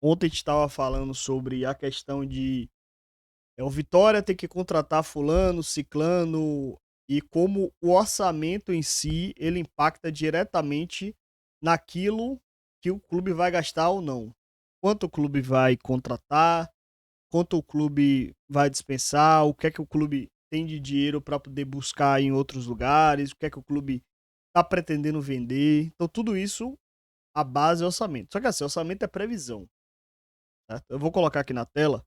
Ontem a gente estava falando sobre a questão de o Vitória ter que contratar fulano, ciclano e como o orçamento em si ele impacta diretamente naquilo que o clube vai gastar ou não. Quanto o clube vai contratar, quanto o clube vai dispensar, o que é que o clube tem de dinheiro para poder buscar em outros lugares, o que é que o clube está pretendendo vender. Então tudo isso, a base é orçamento. Só que assim, orçamento é previsão, certo? Eu vou colocar aqui na tela,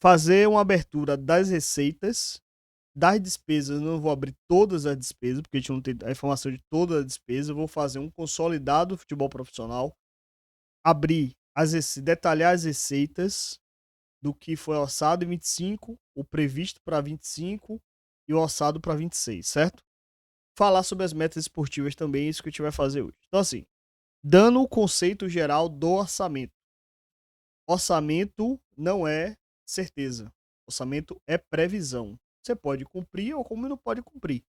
fazer uma abertura das receitas, das despesas. Eu não vou abrir todas as despesas, porque a gente não tem a informação de toda a despesa. Eu vou fazer um consolidado futebol profissional, abrir detalhar as receitas do que foi orçado em 25, o previsto para 25 e o orçado para 26, certo? Falar sobre as metas esportivas também, isso que a gente vai fazer hoje. Então, assim, dando o conceito geral do orçamento. Orçamento não é certeza. Orçamento é previsão. Você pode cumprir ou como não pode cumprir.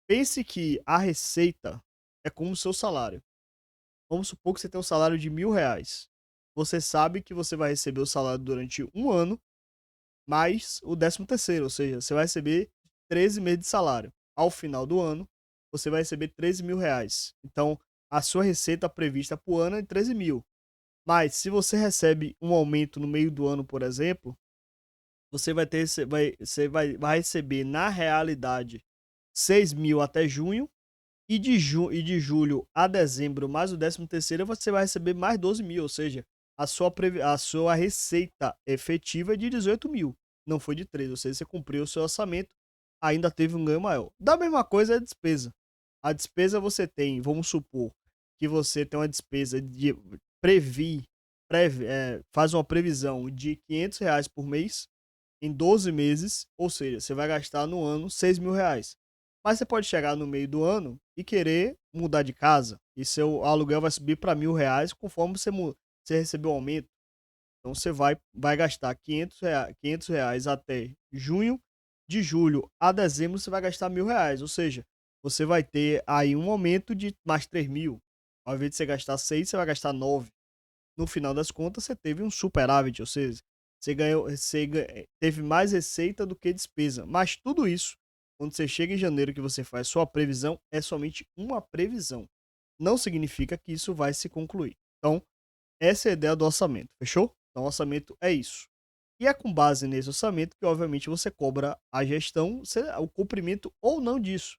Pense que a receita é como o seu salário. Vamos supor que você tem um salário de R$ 1.000. Você sabe que você vai receber o salário durante um ano, mais o 13º, ou seja, você vai receber 13 meses de salário. Ao final do ano, você vai receber R$ 13.000. Então, a sua receita prevista por ano é 13 mil. Mas se você recebe um aumento no meio do ano, por exemplo, você vai receber na realidade 6 mil até junho e de julho a dezembro mais o 13º você vai receber mais 12 mil, ou seja, a sua receita efetiva é de 18 mil, não foi de 13, ou seja, você cumpriu o seu orçamento, ainda teve um ganho maior. Da mesma coisa é a despesa. A despesa você tem, vamos supor que você tem uma despesa de previ, faz uma previsão de R$ 500 por mês em 12 meses, ou seja, você vai gastar no ano R$ 6.000. Mas você pode chegar no meio do ano e querer mudar de casa e seu aluguel vai subir para R$ 1.000 conforme você recebeu o aumento. Então você vai gastar R$ 500 até junho, de julho a dezembro você vai gastar R$ 1.000, ou seja, você vai ter aí um aumento de mais 3 mil. Ao invés de você gastar 6, você vai gastar 9. No final das contas, você teve um superávit, ou seja, teve mais receita do que despesa. Mas tudo isso, quando você chega em janeiro que você faz sua previsão, é somente uma previsão. Não significa que isso vai se concluir. Então, essa é a ideia do orçamento, fechou? Então, o orçamento é isso. E é com base nesse orçamento que, obviamente, você cobra a gestão, o cumprimento ou não disso.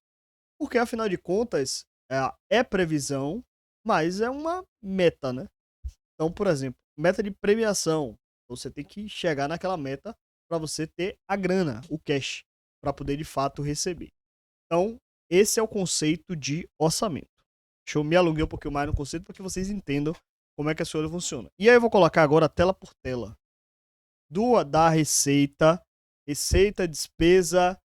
Porque, afinal de contas, é previsão, mas é uma meta, né? Então, por exemplo, meta de premiação. Você tem que chegar naquela meta para você ter a grana, o cash, para poder de fato receber. Então, esse é o conceito de orçamento. Deixa eu me alongar um pouquinho mais no conceito para que vocês entendam como é que a sua funciona. E aí eu vou colocar agora tela por tela da receita, receita, despesa,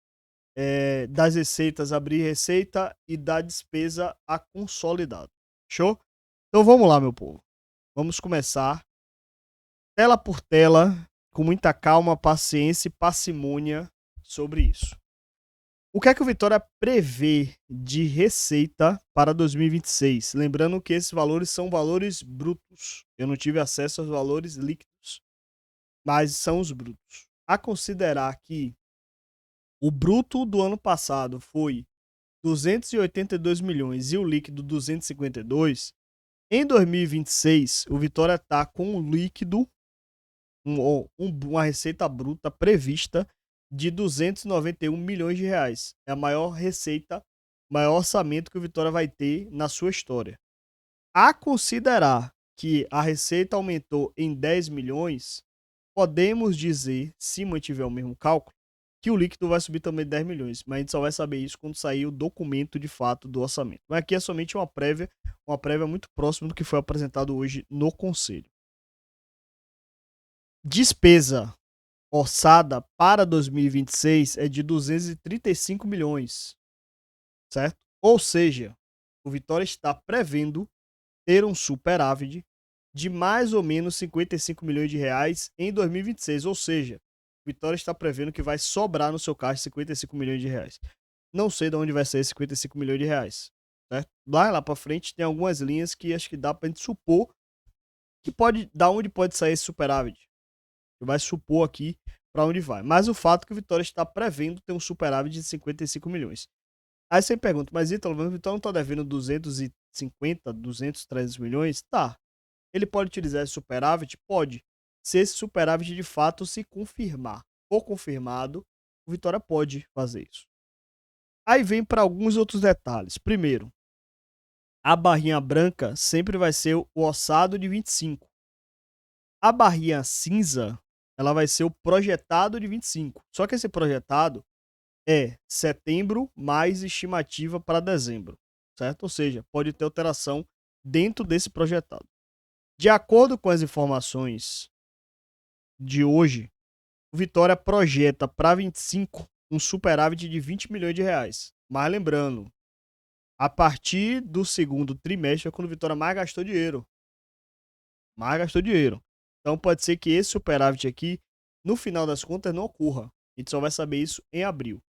das receitas, abrir receita e da despesa a consolidado. Show? Então vamos lá, meu povo. Vamos começar tela por tela, com muita calma, paciência e parcimônia sobre isso. O que é que o Vitória prevê de receita para 2026? Lembrando que esses valores são valores brutos. Eu não tive acesso aos valores líquidos, mas são os brutos. A considerar que o bruto do ano passado foi 282 milhões e o líquido 252, em 2026 o Vitória está com o líquido uma receita bruta prevista de 291 milhões de reais. É a maior receita, maior orçamento que o Vitória vai ter na sua história. A considerar que a receita aumentou em 10 milhões, podemos dizer, se mantiver o mesmo cálculo, que o líquido vai subir também 10 milhões. Mas a gente só vai saber isso quando sair o documento de fato do orçamento. Mas aqui é somente uma prévia muito próxima do que foi apresentado hoje no Conselho. Despesa orçada para 2026 é de 235 milhões, certo? Ou seja, o Vitória está prevendo ter um superávit de mais ou menos 55 milhões de reais em 2026, ou seja, o Vitória está prevendo que vai sobrar no seu caixa 55 milhões de reais. Não sei de onde vai ser 55 milhões de reais, certo? Lá para frente tem algumas linhas que acho que dá para a gente supor Da onde pode sair esse superávit? Você vai supor aqui para onde vai. Mas o fato é que o Vitória está prevendo ter um superávit de 55 milhões. Aí você pergunta, mas Ítalo, o Vitória não está devendo 250, 200, 300 milhões? Tá. Ele pode utilizar esse superávit? Pode. Se esse superávit de fato se confirmar. For confirmado, o Vitória pode fazer isso. Aí vem para alguns outros detalhes. Primeiro, a barrinha branca sempre vai ser o ossado de 25. A barrinha cinza, ela vai ser o projetado de 25. Só que esse projetado é setembro mais estimativa para dezembro, certo? Ou seja, pode ter alteração dentro desse projetado. De acordo com as informações de hoje, o Vitória projeta para 25 um superávit de 20 milhões de reais. Mas lembrando, a partir do segundo trimestre é quando o Vitória mais gastou dinheiro. Então pode ser que esse superávit aqui, no final das contas, não ocorra. A gente só vai saber isso em abril.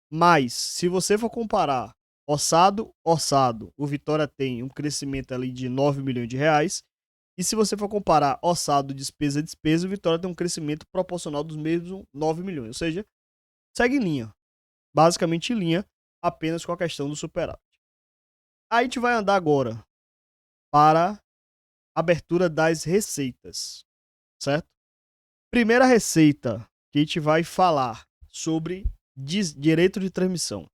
Mas, se você for comparar orçado, o Vitória tem um crescimento ali de 9 milhões de reais. E se você for comparar orçado, despesa, o Vitória tem um crescimento proporcional dos mesmos 9 milhões. Ou seja, segue em linha. Basicamente em linha, apenas com a questão do superávit. Aí a gente vai andar agora para a abertura das receitas, certo? Primeira receita que a gente vai falar sobre direito de transmissão.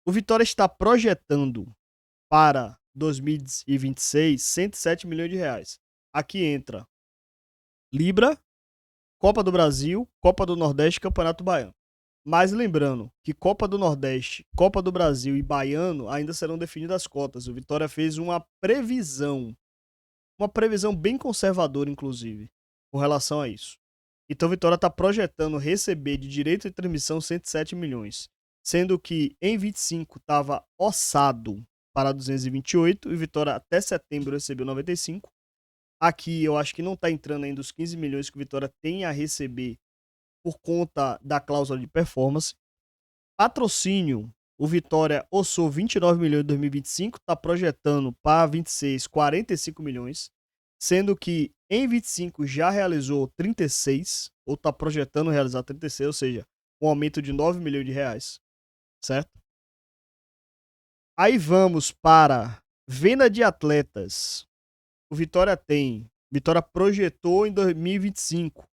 O Vitória está projetando para 2026 107 milhões de reais. Aqui entra Libra, Copa do Brasil, Copa do Nordeste e Campeonato Baiano. Mas lembrando que Copa do Nordeste, Copa do Brasil e Baiano ainda serão definidas as cotas. O Vitória fez uma previsão bem conservadora, inclusive, com relação a isso. Então, o Vitória está projetando receber de direito de transmissão 107 milhões, sendo que em 25 estava orçado para 228 e o Vitória até setembro recebeu 95. Aqui eu acho que não está entrando ainda os 15 milhões que o Vitória tem a receber por conta da cláusula de performance. Patrocínio, o Vitória orçou 29 milhões em 2025, está projetando para 26 45 milhões, sendo que em 25 já realizou 36, ou está projetando realizar 36, ou seja, um aumento de 9 milhões de reais, certo? Aí vamos para venda de atletas. O Vitória projetou em 2025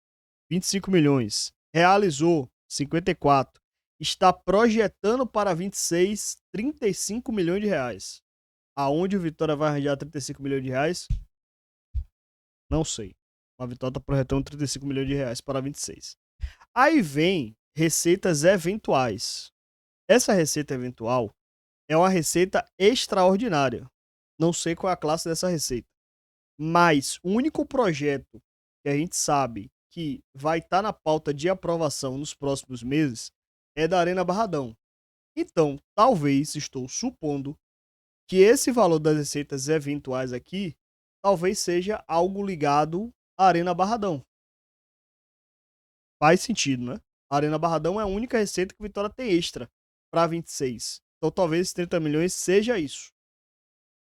25 milhões, realizou 54, está projetando para 26 35 milhões de reais. Aonde o Vitória vai arranjar 35 milhões de reais? Não sei. A Vitória está projetando 35 milhões de reais para 26. Aí vem receitas eventuais. Essa receita eventual é uma receita extraordinária. Não sei qual é a classe dessa receita. Mas o único projeto que a gente sabe que vai estar na pauta de aprovação nos próximos meses é da Arena Barradão. Então, talvez, estou supondo, que esse valor das receitas eventuais aqui talvez seja algo ligado à Arena Barradão. Faz sentido, né? A Arena Barradão é a única receita que o Vitória tem extra para 26. Então, talvez esses 30 milhões seja isso.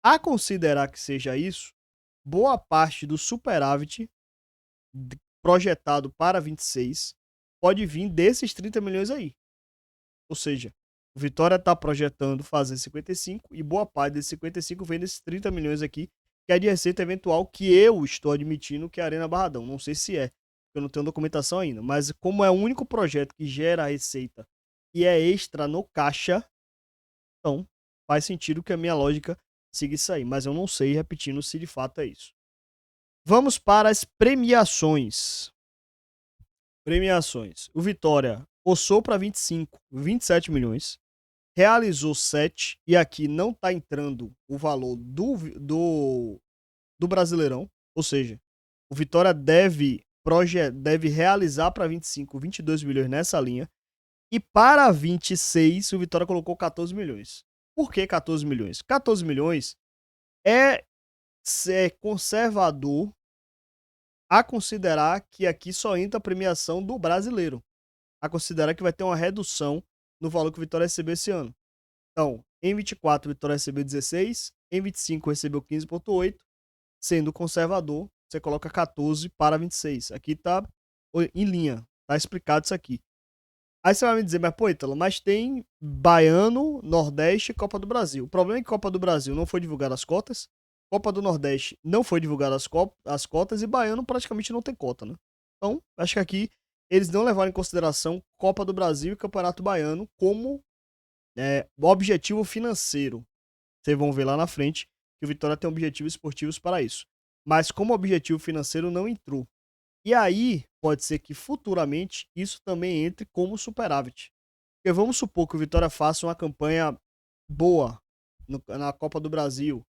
A considerar que seja isso, boa parte do superávit projetado para 26 pode vir desses 30 milhões aí. Ou seja, o Vitória está projetando fazer 55 e boa parte desses 55 vem desses 30 milhões aqui, que é de receita eventual que eu estou admitindo que é a Arena Barradão. Não sei se é, eu não tenho documentação ainda, mas como é o único projeto que gera receita e é extra no caixa, então faz sentido que a minha lógica siga isso aí, mas eu não sei, repetindo, se de fato é isso. Vamos para as premiações. O Vitória orçou para 25, 27 milhões, realizou 7, e aqui não está entrando o valor do Brasileirão, ou seja, o Vitória deve realizar para 25, 22 milhões nessa linha, e para 26 o Vitória colocou 14 milhões. Por que 14 milhões? 14 milhões é conservador a considerar que aqui só entra a premiação do Brasileiro. A considerar que vai ter uma redução no valor que o Vitória recebeu esse ano. Então, em 24 o Vitória recebeu 16, em 25 recebeu 15,8, sendo conservador, você coloca 14 para 26. Aqui tá em linha, tá explicado isso aqui. Aí você vai me dizer, mas pô, Ítalo, mas tem Baiano, Nordeste e Copa do Brasil. O problema é que Copa do Brasil não foi divulgada as cotas, Copa do Nordeste não foi divulgada as cotas e Baiano praticamente não tem cota, né? Então, acho que aqui eles não levaram em consideração Copa do Brasil e Campeonato Baiano como objetivo financeiro. Vocês vão ver lá na frente que o Vitória tem objetivos esportivos para isso. Mas como objetivo financeiro não entrou. E aí, pode ser que futuramente isso também entre como superávit. Porque vamos supor que o Vitória faça uma campanha boa na Copa do Brasil,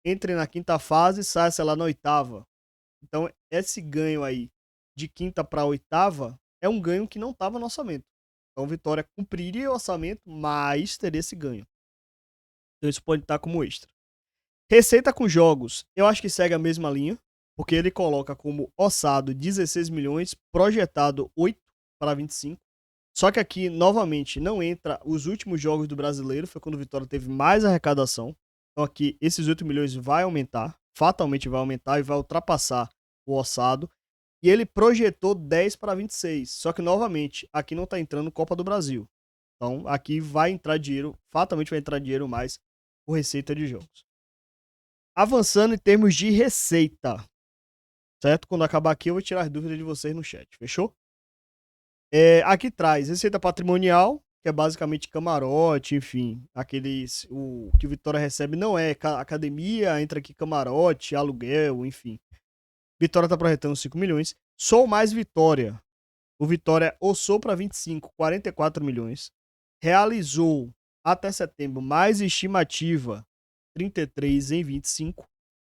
entre na quinta fase e saia, sei lá, na oitava. Então, esse ganho aí de quinta para oitava é um ganho que não estava no orçamento. Então, o Vitória cumpriria o orçamento, mas teria esse ganho. Então, isso pode estar como extra. Receita com jogos, eu acho que segue a mesma linha, porque ele coloca como orçado 16 milhões, projetado 8 para 25. Só que aqui, novamente, não entra os últimos jogos do Brasileiro, foi quando o Vitória teve mais arrecadação. Então aqui, esses 8 milhões vai aumentar, fatalmente vai aumentar e vai ultrapassar o orçado. E ele projetou 10 para 26. Só que, novamente, aqui não está entrando Copa do Brasil. Então aqui vai entrar dinheiro, fatalmente vai entrar dinheiro mais por receita de jogos. Avançando em termos de receita, certo? Quando acabar aqui, eu vou tirar as dúvidas de vocês no chat, fechou? Aqui traz receita patrimonial, que é basicamente camarote, enfim, o que o Vitória recebe não é academia, entra aqui camarote, aluguel, enfim. Vitória tá projetando 5 milhões. Sou mais Vitória. O Vitória ossou para 25, 44 milhões. Realizou até setembro mais estimativa 33 em 25.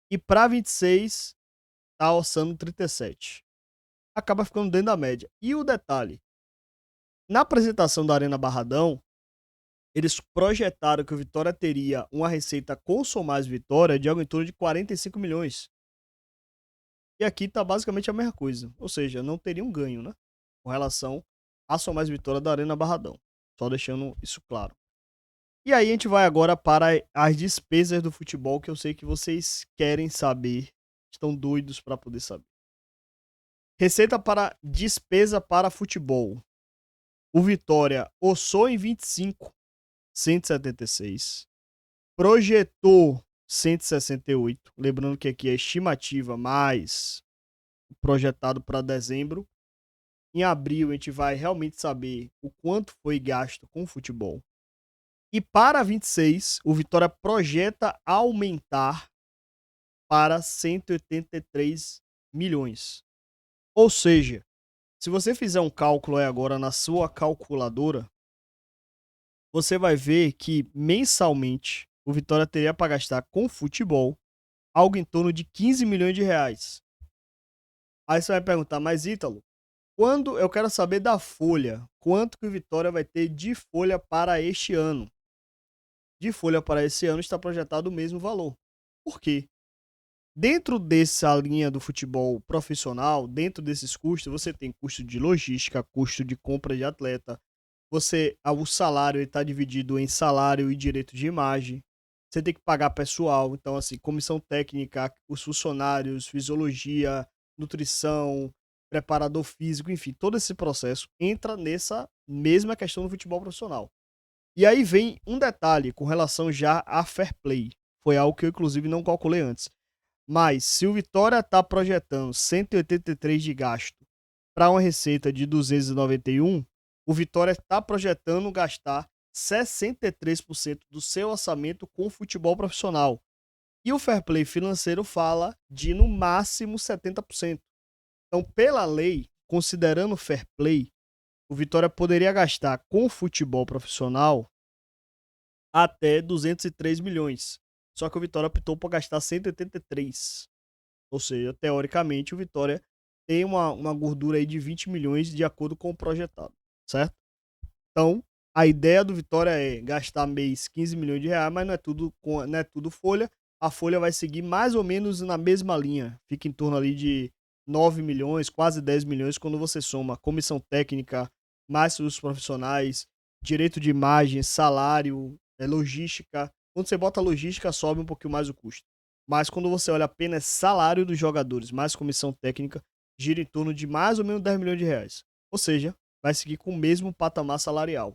E para 26 tá orçando 37. Acaba ficando dentro da média. E o detalhe, na apresentação da Arena Barradão, eles projetaram que o Vitória teria uma receita com Sou Mais Vitória de algo em torno de 45 milhões. E aqui tá basicamente a mesma coisa. Ou seja, não teria um ganho, né? Com relação a Sou Mais Vitória da Arena Barradão. Só deixando isso claro. E aí a gente vai agora para as despesas do futebol, que eu sei que vocês querem saber. Estão doidos para poder saber. Receita para despesa para futebol. O Vitória ossou em 25, 176. Projetou 168. Lembrando que aqui é estimativa, mais projetado para dezembro. Em abril a gente vai realmente saber o quanto foi gasto com futebol. E para 26, o Vitória projeta aumentar para 183 milhões. Ou seja, se você fizer um cálculo aí agora na sua calculadora, você vai ver que mensalmente o Vitória teria para gastar com futebol algo em torno de 15 milhões de reais. Aí você vai perguntar, mas Ítalo, quando eu quero saber da folha, quanto que o Vitória vai ter de folha para este ano? De folha para esse ano está projetado o mesmo valor. Por quê? Dentro dessa linha do futebol profissional, dentro desses custos, você tem custo de logística, custo de compra de atleta. O salário está dividido em salário e direito de imagem. Você tem que pagar pessoal, então assim, comissão técnica, os funcionários, fisiologia, nutrição, preparador físico, enfim, todo esse processo entra nessa mesma questão do futebol profissional. E aí vem um detalhe com relação já a fair play. Foi algo que eu inclusive não calculei antes. Mas se o Vitória está projetando 183 de gasto para uma receita de 291, o Vitória está projetando gastar 63% do seu orçamento com futebol profissional. E o fair play financeiro fala de no máximo 70%. Então, pela lei, considerando o fair play, o Vitória poderia gastar com futebol profissional até 203 milhões. Só que o Vitória optou por gastar 183. Ou seja, teoricamente, o Vitória tem uma gordura aí de 20 milhões de acordo com o projetado, certo? Então, a ideia do Vitória é gastar mês 15 milhões de reais, mas não é tudo folha. A folha vai seguir mais ou menos na mesma linha. Fica em torno ali de 9 milhões, quase 10 milhões, quando você soma comissão técnica, mais os profissionais, direito de imagem, salário, logística. Quando você bota logística, sobe um pouquinho mais o custo. Mas quando você olha apenas salário dos jogadores, mais comissão técnica, gira em torno de mais ou menos 10 milhões de reais. Ou seja, vai seguir com o mesmo patamar salarial.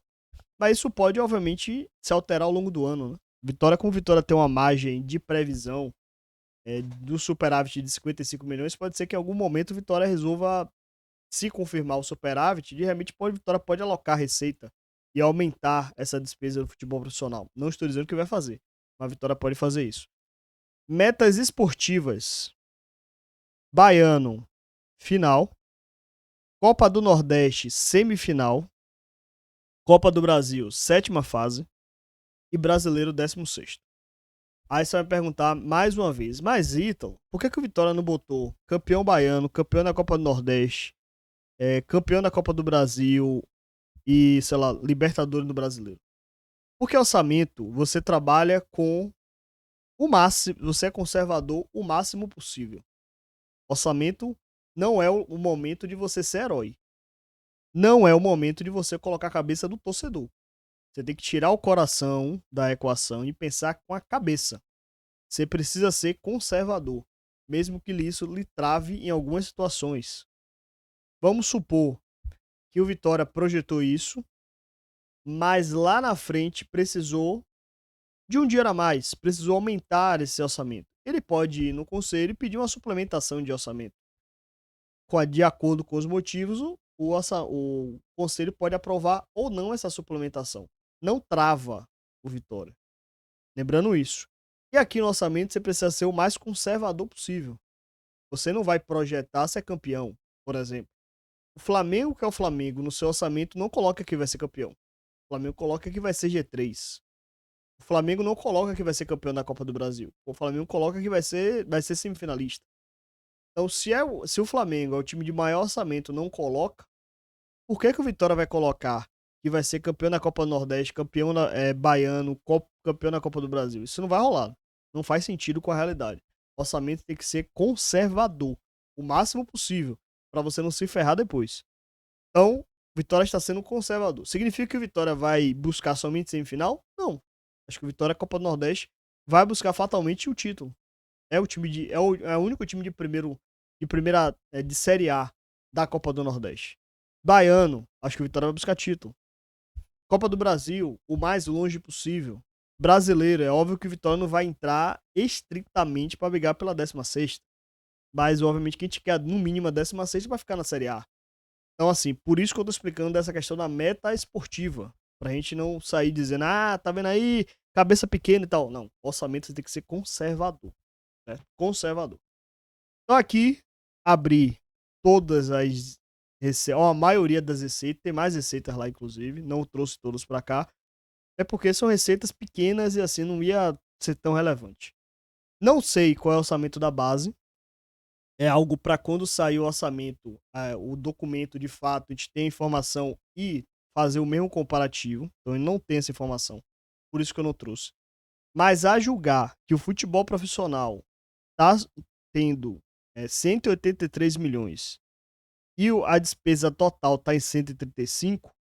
Mas isso pode, obviamente, se alterar ao longo do ano, né? Vitória com Vitória tem uma margem de previsão do superávit de 55 milhões, pode ser que em algum momento Vitória resolva, se confirmar o superávit, de repente Vitória pode alocar receita e aumentar essa despesa do futebol profissional. Não estou dizendo que vai fazer, mas a Vitória pode fazer isso. Metas esportivas. Baiano, final. Copa do Nordeste, semifinal. Copa do Brasil, 7ª fase. E Brasileiro, 16º. Aí você vai me perguntar mais uma vez, mas Ítalo, por que o Vitória não botou campeão baiano, campeão da Copa do Nordeste, campeão da Copa do Brasil e, sei lá, Libertadores do Brasileiro? Porque orçamento, você trabalha com o máximo, você é conservador o máximo possível. Orçamento não é o momento de você ser herói. Não é o momento de você colocar a cabeça do torcedor. Você tem que tirar o coração da equação e pensar com a cabeça. Você precisa ser conservador, mesmo que isso lhe trave em algumas situações. Vamos supor que o Vitória projetou isso, mas lá na frente precisou de um dinheiro a mais, precisou aumentar esse orçamento. Ele pode ir no conselho e pedir uma suplementação de orçamento. De acordo com os motivos, o conselho pode aprovar ou não essa suplementação. Não trava o Vitória. Lembrando isso. E aqui no orçamento você precisa ser o mais conservador possível. Você não vai projetar ser campeão, por exemplo. O Flamengo, que é o Flamengo, no seu orçamento não coloca que vai ser campeão. O Flamengo coloca que vai ser G3. O Flamengo não coloca que vai ser campeão da Copa do Brasil. O Flamengo coloca que vai ser semifinalista. Então, se o Flamengo é o time de maior orçamento, não coloca, por que o Vitória vai colocar que vai ser campeão da Copa do Nordeste, campeão baiano, campeão da Copa do Brasil? Isso não vai rolar. Não faz sentido com a realidade. O orçamento tem que ser conservador, o máximo possível, para você não se ferrar depois. Então, Vitória está sendo conservador. Significa que o Vitória vai buscar somente semifinal? Não. Acho que o Vitória, Copa do Nordeste, vai buscar fatalmente o título. É o único time de Série A da Copa do Nordeste. Baiano, acho que o Vitória vai buscar título. Copa do Brasil, o mais longe possível. Brasileiro, é óbvio que o Vitória não vai entrar estritamente para brigar pela 16ª. Mas, obviamente, que a gente quer no mínimo a 16ª para ficar na Série A. Então, assim, por isso que eu tô explicando dessa questão da meta esportiva. Pra gente não sair dizendo, tá vendo aí, cabeça pequena e tal. Não, orçamento tem que ser conservador. Né? Conservador. Então aqui, abri todas as receitas, a maioria das receitas, tem mais receitas lá inclusive, não trouxe todas para cá, é porque são receitas pequenas e assim não ia ser tão relevante. Não sei qual é o orçamento da base, é algo para quando sair o orçamento, o documento de fato, a gente tem a informação e fazer o mesmo comparativo, então eu não tenho essa informação, por isso que eu não trouxe. Mas a julgar que o futebol profissional está tendo 183 milhões e a despesa total está em 135,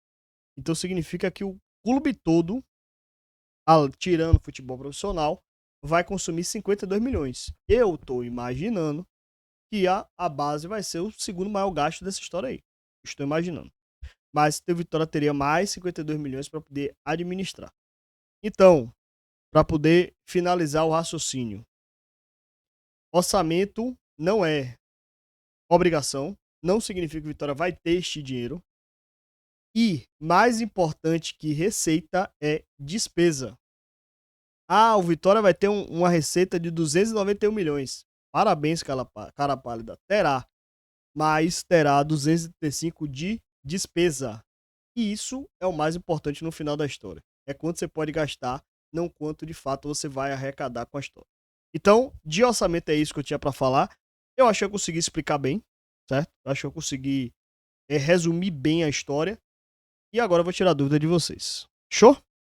então significa que o clube todo, tirando o futebol profissional, vai consumir 52 milhões. Eu estou imaginando que a base vai ser o segundo maior gasto dessa história aí. Estou imaginando. Mas o Vitória teria mais 52 milhões para poder administrar. Então, para poder finalizar o raciocínio, orçamento não é obrigação, não significa que o Vitória vai ter este dinheiro. E, mais importante que receita, é despesa. O Vitória vai ter uma receita de 291 milhões. Parabéns, cara pálida. Terá. Mas terá 235 de despesa. E isso é o mais importante no final da história. É quanto você pode gastar, não quanto de fato você vai arrecadar com a história. Então, de orçamento é isso que eu tinha para falar. Eu acho que eu consegui explicar bem, certo? Eu acho que eu consegui resumir bem a história. E agora eu vou tirar a dúvida de vocês. Show?